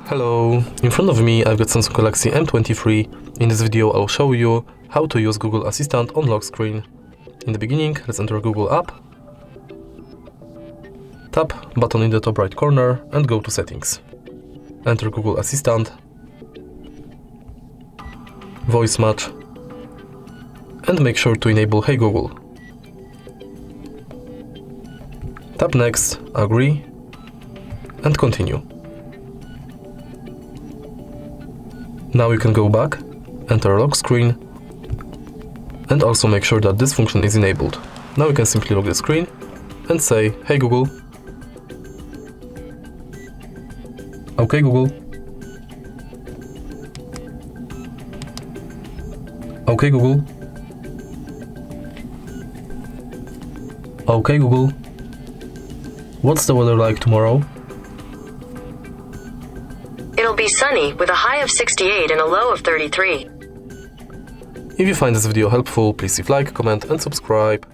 Hello, in front of me I've got Samsung Galaxy M23. In this video I'll show you how to use Google Assistant on lock screen. In the beginning, let's enter Google app, tap button in the top right corner and go to settings. Enter Google Assistant, voice match, and make sure to enable Hey Google. Tap next, agree, and continue. Now you can go back, enter lock screen, and also make sure that this function is enabled. Now you can simply lock the screen and say, Hey Google. Okay Google. Okay Google. Okay Google. What's the weather like tomorrow? It'll be sunny with a high of 68 and a low of 33. If you find this video helpful, please leave a like, comment and subscribe.